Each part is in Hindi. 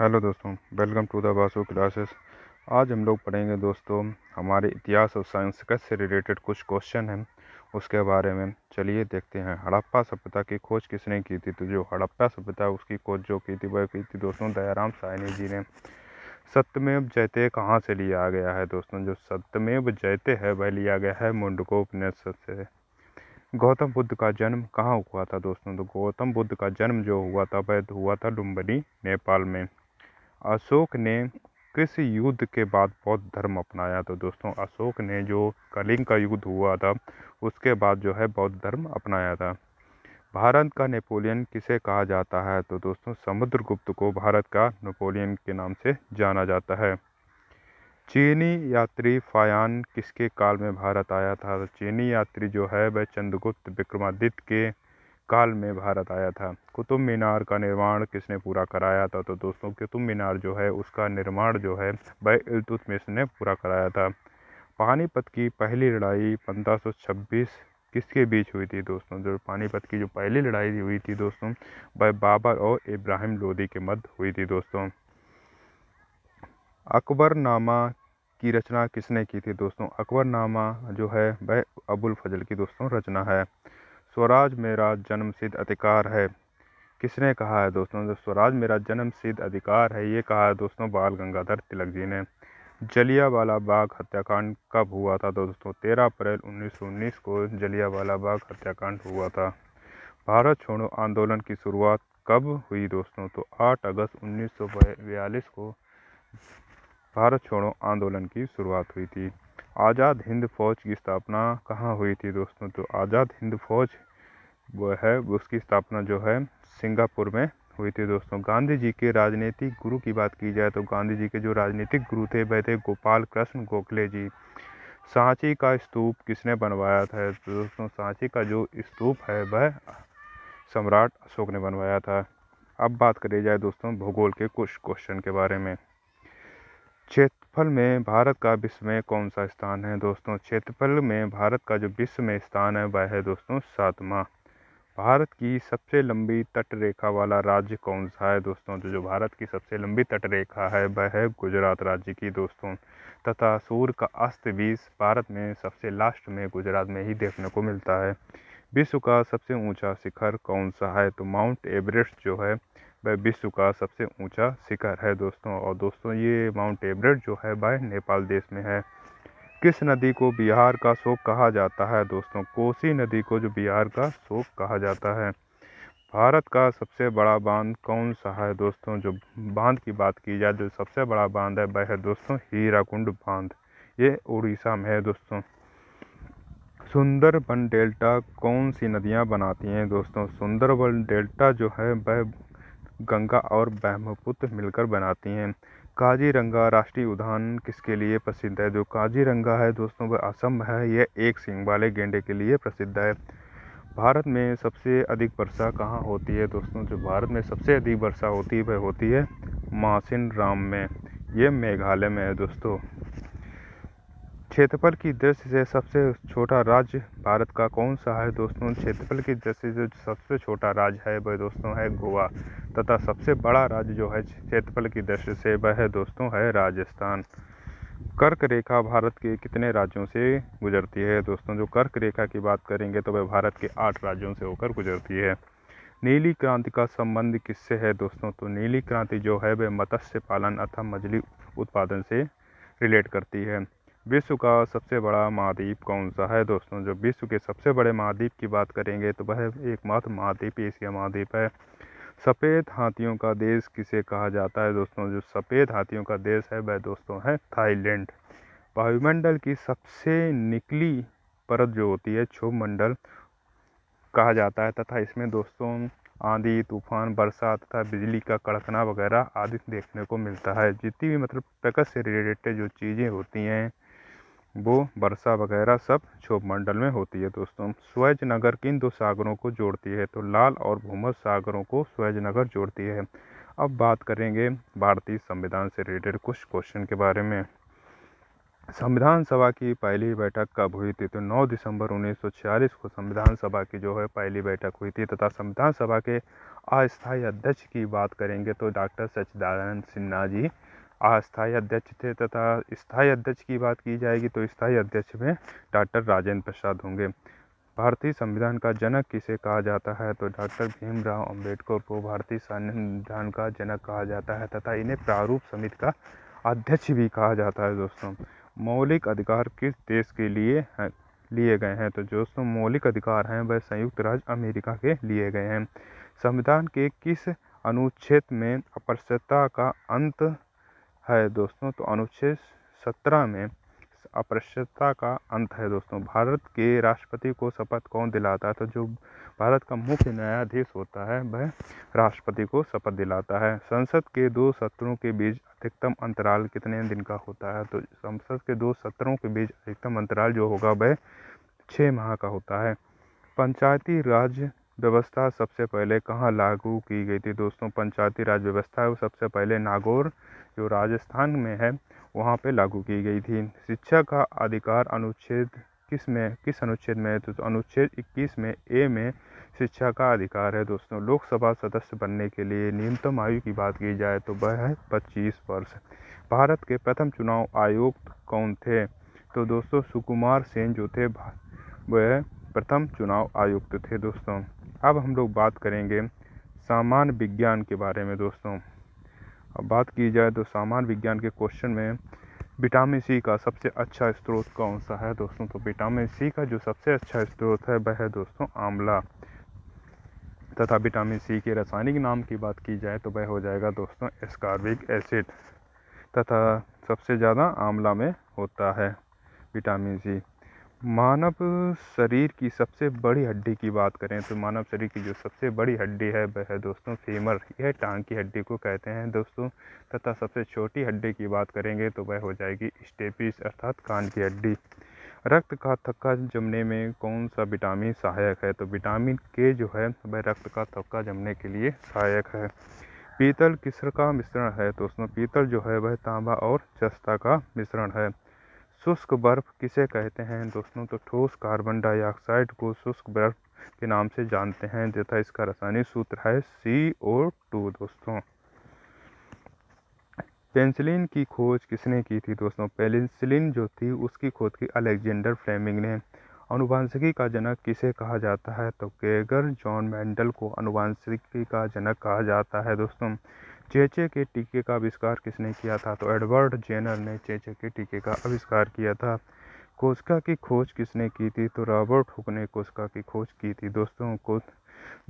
हेलो दोस्तों, welcome to the Vasu classes. आज हम लोग पढ़ेंगे दोस्तों हमारे इतिहास और संस्कृत से रिलेटेड कुछ क्वेश्चन हैं उसके बारे में। चलिए देखते हैं। हड़प्पा सभ्यता की खोज किसने की थी? तो जो हड़प्पा सभ्यता उसकी खोज जो की थी वह की थी दोस्तों दयाराम साहनी जी ने। सत्यमेव जयते कहाँ से लिया गया है दोस्तों? जो सत्यमेव जयते है वह लिया गया है मुंडकोपनिषद से। गौतम बुद्ध का जन्म कहाँ हुआ था दोस्तों? तो गौतम बुद्ध का जन्म जो हुआ था वह हुआ था लुम्बिनी, नेपाल में। अशोक ने किस युद्ध के बाद बौद्ध धर्म अपनाया? तो दोस्तों अशोक ने जो कलिंग का युद्ध हुआ था उसके बाद जो है बौद्ध धर्म अपनाया था। भारत का नेपोलियन किसे कहा जाता है? तो दोस्तों समुद्रगुप्त को भारत का नेपोलियन के नाम से जाना जाता है। चीनी यात्री फायान किसके काल में भारत आया था? तो चीनी यात्री जो है वह चंद्रगुप्त विक्रमादित्य के काल में भारत आया था। कुतुब मीनार का निर्माण किसने पूरा कराया था? तो दोस्तों कुतुब मीनार जो है उसका निर्माण जो है वह इल्तुतमिश ने पूरा कराया था। पानीपत की पहली लड़ाई 1526 किसके बीच हुई थी दोस्तों? जो पानीपत की जो पहली लड़ाई हुई थी दोस्तों वह बाबर और इब्राहिम लोदी के मध्य हुई थी दोस्तों। अकबरनामा की रचना किसने की थी दोस्तों? अकबरनामा जो है वह अबुल फजल की दोस्तों रचना है। स्वराज मेरा जन्मसिद्ध अधिकार है किसने कहा है दोस्तों? जो स्वराज मेरा जन्मसिद्ध अधिकार है ये कहा है दोस्तों बाल गंगाधर तिलक जी ने। जलियांवाला बाग हत्याकांड कब हुआ था दोस्तों? 13 अप्रैल 1919 को जलियांवाला बाग हत्याकांड हुआ था। भारत छोड़ो आंदोलन की शुरुआत कब हुई दोस्तों? तो 8 अगस्त 1942 को भारत छोड़ो आंदोलन की शुरुआत हुई थी। आज़ाद हिंद फौज की स्थापना कहाँ हुई थी दोस्तों? तो आज़ाद हिंद फौज वो है उसकी स्थापना जो है सिंगापुर में हुई थी दोस्तों। गांधी जी के राजनीतिक गुरु की बात की जाए तो गांधी जी के जो राजनीतिक गुरु थे वह थे गोपाल कृष्ण गोखले जी। सांची का स्तूप किसने बनवाया था? तो दोस्तों सांची का जो स्तूप है वह सम्राट अशोक ने बनवाया था। अब बात करी जाए दोस्तों भूगोल के कुछ क्वेश्चन के बारे में। क्षेत्रफल में भारत का विश्व में कौन सा स्थान है दोस्तों? क्षेत्रफल में भारत का जो विश्व में स्थान है वह है दोस्तों 7वां। भारत की सबसे लंबी तट रेखा वाला राज्य कौन सा है दोस्तों? तो जो भारत की सबसे लंबी तट रेखा है वह है गुजरात राज्य की दोस्तों। तथा सूर्य का अस्त भी भारत में सबसे लास्ट में गुजरात में ही देखने को मिलता है। विश्व का सबसे ऊंचा शिखर कौन सा है? तो माउंट एवरेस्ट जो है वह विश्व का सबसे ऊंचा शिखर है दोस्तों। और दोस्तों ये माउंट एवरेस्ट जो है वह नेपाल देश में है। किस नदी को बिहार का शोक कहा जाता है दोस्तों? कोसी नदी को जो बिहार का शोक कहा जाता है। भारत का सबसे बड़ा बांध कौन सा है दोस्तों? जो बांध की बात की जाए जो सबसे बड़ा बांध है वह है दोस्तों हीराकुंड बांध, ये उड़ीसा में है दोस्तों। सुंदरबन डेल्टा कौन सी नदियां बनाती हैं दोस्तों? सुंदरबन डेल्टा जो है वह गंगा और ब्रह्मपुत्र मिलकर बनाती हैं। काजीरंगा राष्ट्रीय उद्यान किसके लिए प्रसिद्ध है? जो काजीरंगा है दोस्तों वह असम में है, यह एक सींग वाले गेंडे के लिए प्रसिद्ध है। भारत में सबसे अधिक वर्षा कहाँ होती है दोस्तों? जो भारत में सबसे अधिक वर्षा होती है वह होती है मासिन राम में, यह मेघालय में है दोस्तों। क्षेत्रफल की दृष्टि से सबसे छोटा राज्य भारत का कौन सा है दोस्तों? क्षेत्रफल की दृष्टि से सबसे छोटा राज्य है वह दोस्तों है गोवा। तथा सबसे बड़ा राज्य जो है क्षेत्रफल की दृष्टि से वह है दोस्तों है राजस्थान। कर्क रेखा भारत के कितने राज्यों से गुजरती है दोस्तों? जो कर्क रेखा की बात करेंगे तो वह भारत के 8 राज्यों से होकर गुजरती है। नीली क्रांति का संबंध किससे है दोस्तों? तो नीली क्रांति जो है वह मत्स्य पालन अथवा मछली उत्पादन से रिलेट करती है। विश्व का सबसे बड़ा महाद्वीप कौन सा है दोस्तों? जो विश्व के सबसे बड़े महाद्वीप की बात करेंगे तो वह एकमात्र महाद्वीप एशिया महाद्वीप है। सफ़ेद हाथियों का देश किसे कहा जाता है दोस्तों? जो सफ़ेद हाथियों का देश है वह दोस्तों है थाईलैंड। वायुमंडल की सबसे निचली परत जो होती है क्षोभ मंडल कहा जाता है तथा इसमें दोस्तों आंधी तूफान वर्षा तथा बिजली का कड़कना वगैरह आदि देखने को मिलता है। जितनी भी मतलब प्रकृति से रिलेटेड जो चीज़ें होती हैं वो वर्षा वगैरह सब क्षोभ मंडल में होती है दोस्तों। स्वेज नगर किन दो सागरों को जोड़ती है? तो लाल और भूमध्य सागरों को स्वेज नगर जोड़ती है। अब बात करेंगे भारतीय संविधान से रिलेटेड कुछ क्वेश्चन के बारे में। संविधान सभा की पहली बैठक कब हुई थी? तो 9 दिसंबर 1946 को संविधान सभा की जो है पहली बैठक हुई थी। तथा संविधान सभा के अस्थायी अध्यक्ष की बात करेंगे तो डॉक्टर सच्चिदानंद सिन्हा जी अस्थायी अध्यक्ष थे। तथा स्थायी अध्यक्ष की बात की जाएगी तो स्थायी अध्यक्ष में डॉक्टर राजेंद्र प्रसाद होंगे। भारतीय संविधान का जनक किसे कहा जाता है? तो डॉक्टर भीमराव अंबेडकर को भारतीय संविधान का जनक कहा जाता है। तथा इन्हें प्रारूप समिति का अध्यक्ष भी कहा जाता है। दोस्तों, मौलिक अधिकार किस देश के लिए लिए गए हैं? तो दोस्तों, मौलिक अधिकार हैं वह संयुक्त राज्य अमेरिका के लिए गए हैं। संविधान के किस अनुच्छेद में अस्पृश्यता का अंत है? दोस्तों, तो अनुच्छेद 17 में अस्पृश्यता का अंत है। दोस्तों, भारत के राष्ट्रपति को शपथ कौन दिलाता है? तो जो भारत का मुख्य न्यायाधीश होता है वह राष्ट्रपति को शपथ दिलाता है। संसद के 2 सत्रों के बीच अधिकतम अंतराल कितने दिन का होता है? तो संसद के 2 सत्रों के बीच अधिकतम अंतराल जो होगा वह 6 माह का होता है। पंचायती राज व्यवस्था सबसे पहले कहाँ लागू की गई थी? दोस्तों, पंचायती राज व्यवस्था वो सबसे पहले नागौर जो राजस्थान में है वहाँ पे लागू की गई थी। शिक्षा का अधिकार अनुच्छेद किस अनुच्छेद में है? तो अनुच्छेद 21 में ए में शिक्षा का अधिकार है। दोस्तों, लोकसभा सदस्य बनने के लिए न्यूनतम आयु की बात की जाए तो वह है 25 वर्ष। भारत के प्रथम चुनाव आयुक्त कौन थे? तो दोस्तों, सुकुमार सेन जो थे वह प्रथम चुनाव आयुक्त थे। दोस्तों, अब हम लोग बात करेंगे सामान्य विज्ञान के बारे में। दोस्तों, अब बात की जाए तो सामान्य विज्ञान के क्वेश्चन में विटामिन सी का सबसे अच्छा स्रोत कौन सा है? दोस्तों, तो विटामिन सी का जो सबसे अच्छा स्रोत है वह है दोस्तों आंवला। तथा विटामिन सी के रासायनिक नाम की बात की जाए तो वह हो जाएगा दोस्तों एस्कॉर्बिक एसिड। तथा सबसे ज़्यादा आंवला में होता है विटामिन सी। मानव शरीर की सबसे बड़ी हड्डी की बात करें तो मानव शरीर की जो सबसे बड़ी हड्डी है वह है दोस्तों फीमर। यह टांग की हड्डी को कहते हैं दोस्तों। तथा सबसे छोटी हड्डी की बात करेंगे तो वह हो जाएगी स्टेपिस अर्थात कान की हड्डी। रक्त का थक्का जमने में कौन सा विटामिन सहायक है? तो विटामिन के जो है वह रक्त का थक्का जमने के लिए सहायक है। पीतल किसका का मिश्रण है? दोस्तों, पीतल जो है वह तांबा और जस्ता का मिश्रण है। शुष्क बर्फ किसे कहते हैं? दोस्तों, तो ठोस कार्बन डाइऑक्साइड को शुष्क बर्फ के नाम से जानते हैं तथा इसका रासायनिक सूत्र है CO2। दोस्तों, पेनिसिलिन की खोज किसने की थी? दोस्तों, पेनिसिलिन जो थी उसकी खोज की अलेक्जेंडर फ्लेमिंग ने। अनुवांशिकी का जनक किसे कहा जाता है? तो गेगर जॉन मेंडल को अनुवांशिकी का जनक कहा जाता है। दोस्तों, चेचे के टीके का आविष्कार किसने किया था? तो एडवर्ड जेनर ने चेचे के टीके का आविष्कार किया था। कोशिका की खोज किसने की थी? तो रॉबर्ट हुक ने कोशिका की खोज की थी। दोस्तों,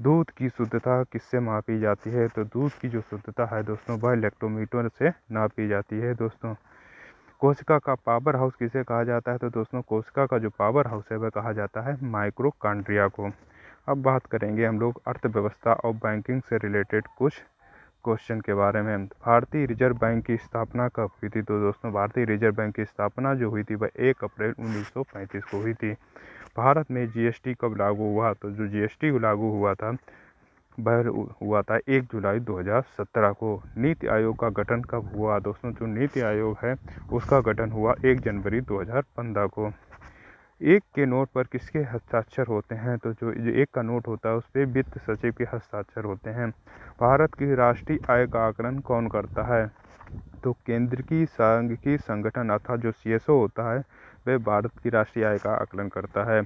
दूध की शुद्धता किससे मापी जाती है? तो दूध की जो शुद्धता है दोस्तों वह लैक्टोमीटर से नापी जाती है। दोस्तों, कोशिका का पावर हाउस किसे कहा जाता है? तो दोस्तों, कोशिका का जो पावर हाउस है वह कहा जाता है माइटोकॉन्ड्रिया को। अब बात करेंगे हम लोग अर्थव्यवस्था और बैंकिंग से रिलेटेड कुछ क्वेश्चन के बारे में। भारतीय रिजर्व बैंक की स्थापना कब हुई थी? तो दोस्तों, भारतीय रिजर्व बैंक की स्थापना जो हुई थी वह 1 अप्रैल 1935 को हुई थी। भारत में जीएसटी कब लागू हुआ? तो जो जीएसटी लागू हुआ था वह हुआ था 1 जुलाई 2017 को। नीति आयोग का गठन कब हुआ? दोस्तों, जो नीति आयोग है उसका गठन हुआ 1 जनवरी 2015 को। एक के नोट पर किसके हस्ताक्षर होते हैं? तो जो एक का नोट होता है उस पर वित्त सचिव के हस्ताक्षर होते हैं। भारत की राष्ट्रीय आय का आकलन कौन करता है? तो केंद्रीय सांख्यिकी संगठन अर्थात जो CSO होता है वह भारत की राष्ट्रीय आय का आकलन करता है।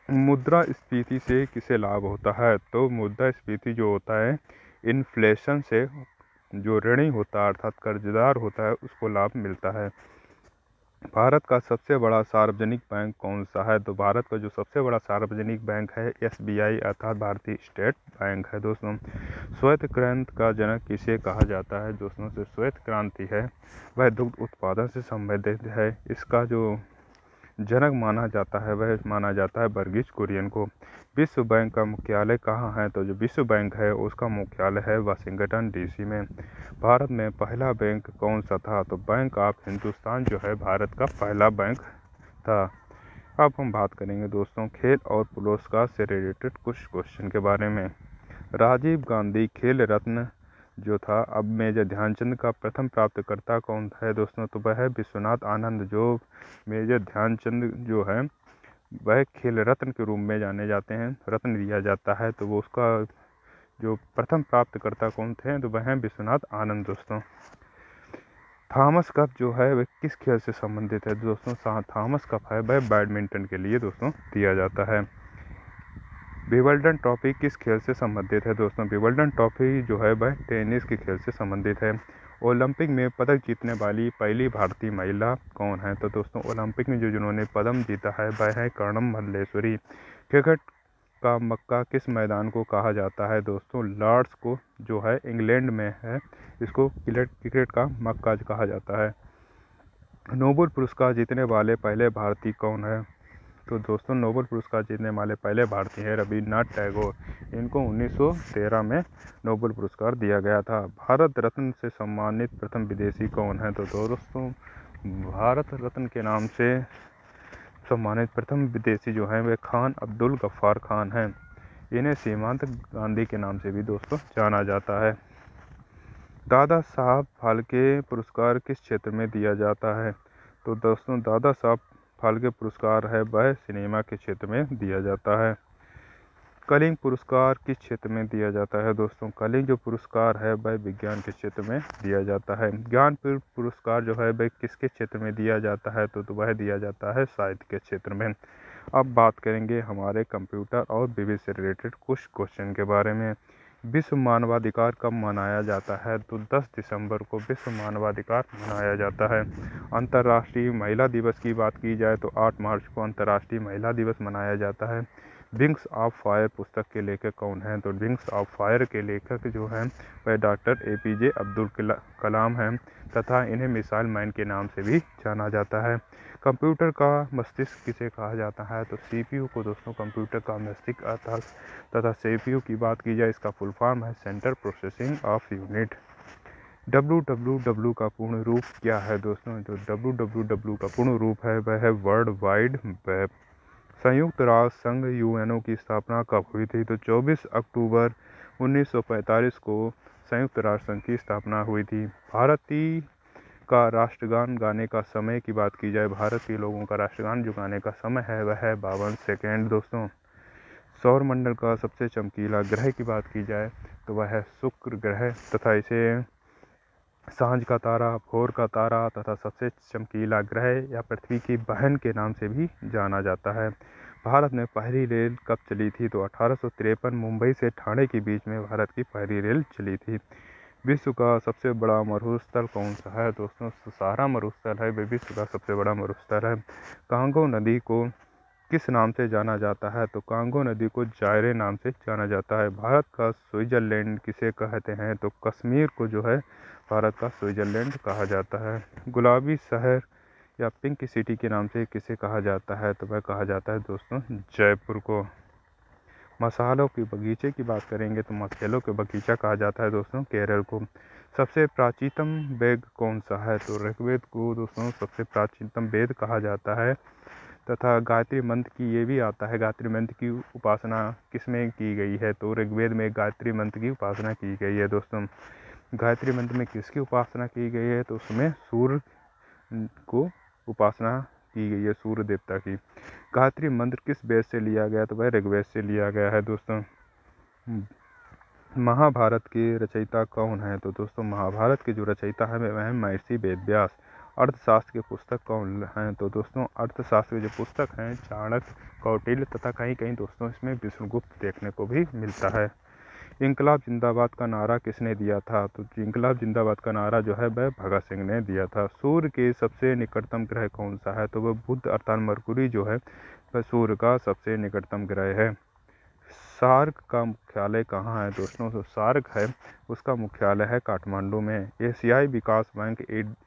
मुद्रास्फीति से किसे लाभ होता है? तो मुद्रास्फीति जो होता है इन्फ्लेशन से जो ऋणी होता है अर्थात कर्जदार होता है उसको लाभ मिलता है। भारत का सबसे बड़ा सार्वजनिक बैंक कौन सा है? तो भारत का जो सबसे बड़ा सार्वजनिक बैंक है SBI अर्थात भारतीय स्टेट बैंक है। दोस्तों, श्वेत क्रांति का जनक किसे कहा जाता है? दोस्तों, जो श्वेत क्रांति है वह दुग्ध उत्पादन से संबंधित है। इसका जो जनक माना जाता है वह माना जाता है वर्गीज कुरियन को। विश्व बैंक का मुख्यालय कहाँ है? तो जो विश्व बैंक है उसका मुख्यालय है वाशिंगटन DC में। भारत में पहला बैंक कौन सा था? तो बैंक ऑफ हिंदुस्तान जो है भारत का पहला बैंक था। अब हम बात करेंगे दोस्तों खेल और पुरस्कार से रिलेटेड कुछ क्वेश्चन के बारे में। राजीव गांधी खेल रत्न जो था। अब मेजर ध्यानचंद का प्रथम प्राप्तकर्ता कौन है दोस्तों? तो वह है विश्वनाथ आनंद। जो मेजर ध्यानचंद जो है वह खेल रत्न के रूप में जाने जाते हैं, रत्न दिया जाता है, तो वो उसका जो प्रथम प्राप्तकर्ता कौन थे? तो वह हैं विश्वनाथ आनंद दोस्तों। थॉमस कप जो है वह किस खेल से संबंधित है दोस्तों? थॉमस कप है वह बैडमिंटन के लिए दोस्तों दिया जाता है। विंबलडन ट्रॉफी किस खेल से संबंधित है दोस्तों? विंबलडन ट्रॉफी जो है वह टेनिस के खेल से संबंधित है। ओलंपिक में पदक जीतने वाली पहली भारतीय महिला कौन है? तो दोस्तों ओलंपिक में जिन्होंने पदक जीता है वह है कर्णम मल्लेश्वरी। क्रिकेट का मक्का किस मैदान को कहा जाता है दोस्तों? लॉर्ड्स को जो है इंग्लैंड में है, इसको क्रिकेट का मक्का कहा जाता है। नोबेल पुरस्कार जीतने वाले पहले भारतीय कौन है? तो दोस्तों नोबेल पुरस्कार जीतने वाले पहले भारतीय हैं रविन्द्रनाथ टैगोर। इनको 1913 में नोबेल पुरस्कार दिया गया था। भारत रत्न से सम्मानित प्रथम विदेशी कौन है? तो दोस्तों भारत रत्न के नाम से सम्मानित प्रथम विदेशी जो हैं वे खान अब्दुल गफ्फार खान हैं। इन्हें सीमांत गांधी के नाम से भी दोस्तों जाना जाता है। दादा साहब फाल्के पुरस्कार किस क्षेत्र में दिया जाता है? तो दोस्तों दादा साहब फाल्के पुरस्कार है वह सिनेमा के क्षेत्र में दिया जाता है। कलिंग पुरस्कार किस क्षेत्र में दिया जाता है दोस्तों? कलिंग जो पुरस्कार है वह विज्ञान के क्षेत्र में दिया जाता है। ज्ञानपीठ पुरस्कार जो है वह किसके क्षेत्र में दिया जाता है? तो वह दिया जाता है साहित्य के क्षेत्र में। अब बात करेंगे हमारे कंप्यूटर और विधि से रिलेटेड कुछ क्वेश्चन के बारे में। विश्व मानवाधिकार कब मनाया जाता है? तो 10 दिसंबर को विश्व मानवाधिकार मनाया जाता है। अंतर्राष्ट्रीय महिला दिवस की बात की जाए तो 8 मार्च को अंतर्राष्ट्रीय महिला दिवस मनाया जाता है। विंग्स ऑफ फायर पुस्तक के लेखक कौन हैं? तो विंग्स ऑफ फायर के लेखक जो हैं वह डॉक्टर APJ अब्दुल कलाम हैं तथा इन्हें मिसाइल मैन के नाम से भी जाना जाता है। कंप्यूटर का मस्तिष्क किसे कहा जाता है? तो CPU को दोस्तों कंप्यूटर का मस्तिष्क तथा CPU की बात की जाए इसका फुल फॉर्म है central processing of unit. www का पूर्ण रूप क्या है दोस्तों? जो www का पूर्ण रूप है वह है वर्ल्ड वाइड वेब। संयुक्त राष्ट्र संघ UNO की स्थापना कब हुई थी? तो 24 अक्टूबर 1945 को संयुक्त राष्ट्र संघ की स्थापना हुई थी। भारतीय का राष्ट्रगान गाने का समय की बात की जाए, भारत के लोगों का राष्ट्रगान जो गाने का समय है वह है 52 सेकेंड दोस्तों। सौर मंडल का सबसे चमकीला ग्रह की बात की जाए तो वह है शुक्र ग्रह तथा इसे सांझ का तारा, भोर का तारा तथा सबसे चमकीला ग्रह या पृथ्वी की बहन के नाम से भी जाना जाता है। भारत में पहली रेल कब चली थी? तो 1853 मुंबई से ठाणे के बीच में भारत की पहली रेल चली थी। विश्व का सबसे बड़ा मरुस्थल कौन सा है दोस्तों? सहारा मरुस्थल है वह विश्व का सबसे बड़ा मरुस्थल है। कांगो नदी को किस नाम से जाना जाता है? तो कांगो नदी को जायरे नाम से जाना जाता है। भारत का स्विट्जरलैंड किसे कहते हैं? तो कश्मीर को जो है भारत का स्विट्जरलैंड कहा जाता है। गुलाबी शहर या पिंक सिटी के नाम से किसे कहा जाता है? तो वह कहा जाता है दोस्तों जयपुर को। मसालों के बगीचे की बात करेंगे तो मसालों के बगीचा कहा जाता है दोस्तों केरल को। सबसे प्राचीनतम वेद कौन सा है? तो ऋग्वेद को दोस्तों सबसे प्राचीनतम वेद कहा जाता है तथा गायत्री मंत्र की ये भी आता है। गायत्री मंत्र की उपासना किसमें की गई है? तो ऋग्वेद में गायत्री मंत्र की उपासना की गई है दोस्तों। गायत्री मंत्र में किसकी उपासना की गई है? तो उसमें सूर्य को उपासना की गई है, सूर्य देवता की। गायत्री मंत्र किस वेद से लिया गया? तो वह ऋग्वेद से लिया गया है दोस्तों। महाभारत के रचयिता कौन है? तो दोस्तों महाभारत के जो रचयिता है वह है महर्षि वेदव्यास। अर्थशास्त्र के पुस्तक कौन हैं? तो दोस्तों अर्थशास्त्र के जो पुस्तक हैं चाणक्य, कौटिल्य तथा कहीं कहीं दोस्तों इसमें विष्णुगुप्त देखने को भी मिलता है। इंकलाब जिंदाबाद का नारा किसने दिया था? तो इंकलाब जिंदाबाद का नारा जो है वह भगत सिंह ने दिया था। सूर्य के सबसे निकटतम ग्रह कौन सा है? तो वह बुध अर्थात मरकुरी जो है वह सूर्य का सबसे निकटतम ग्रह है। सार्क का मुख्यालय कहाँ है दोस्तों? तो सार्क है उसका मुख्यालय है काठमांडू में। एशियाई विकास बैंक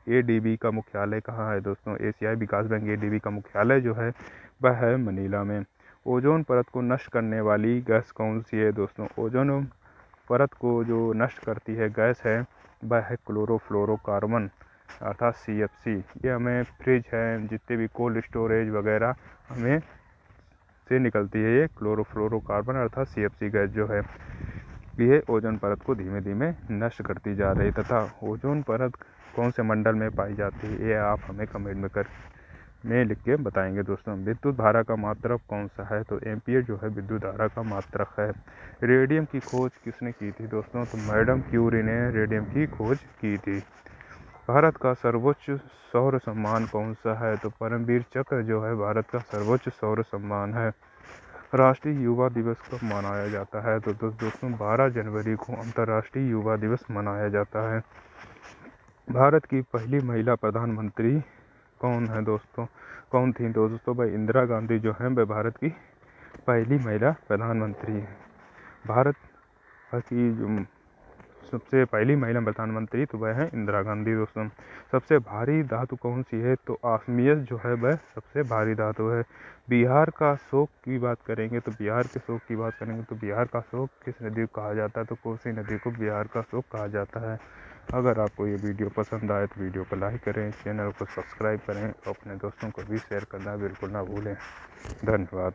ADB का मुख्यालय कहाँ है दोस्तों? एशियाई विकास बैंक ADB का मुख्यालय जो है वह है मनीला में। ओजोन परत को नष्ट करने वाली गैस कौन सी है दोस्तों? ओजोन परत को जो नष्ट करती है गैस है वह है क्लोरोफ्लोरोकार्बन अर्थात CFC। ये हमें फ्रिज है जितने भी कोल्ड स्टोरेज वगैरह हमें से निकलती है ये क्लोरोफ्लोरोकार्बन अर्थात CFC गैस जो है। यह ओजोन परत को धीमे धीमे नष्ट करती जा रही, तथा ओजोन परत कौन से मंडल में पाई जाती है ये आप हमें कमेंट में लिख के बताएंगे दोस्तों। विद्युत धारा का मात्रक कौन सा है? तो एम्पियर जो है विद्युत धारा का मात्रक है। रेडियम की खोज किसने की थी दोस्तों? तो मैडम क्यूरी ने रेडियम की खोज की थी। भारत का सर्वोच्च सौर सम्मान कौन सा है? तो परमवीर चक्र जो है भारत का सर्वोच्च सौर सम्मान है। राष्ट्रीय युवा दिवस कब मनाया जाता है? तो दोस्तों 12 जनवरी को अंतर्राष्ट्रीय युवा दिवस मनाया जाता है। भारत की पहली महिला प्रधानमंत्री कौन है दोस्तों? कौन थी दोस्तों? भाई इंदिरा गांधी जो है वह भारत की पहली महिला प्रधानमंत्री है। भारत की जो सबसे पहली महिला प्रधानमंत्री तो वह है इंदिरा गांधी दोस्तों। सबसे भारी धातु कौन सी है? तो ऑस्मियस जो है वह सबसे भारी धातु है। बिहार का शोक की बात करेंगे तो बिहार के शोक की बात करेंगे तो बिहार का शोक किस नदी को कहा जाता है? तो कोसी नदी को बिहार का शोक कहा जाता है। अगर आपको ये वीडियो पसंद आए तो वीडियो को लाइक करें, चैनल को सब्सक्राइब करें और अपने दोस्तों को भी शेयर करना बिल्कुल ना भूलें। धन्यवाद।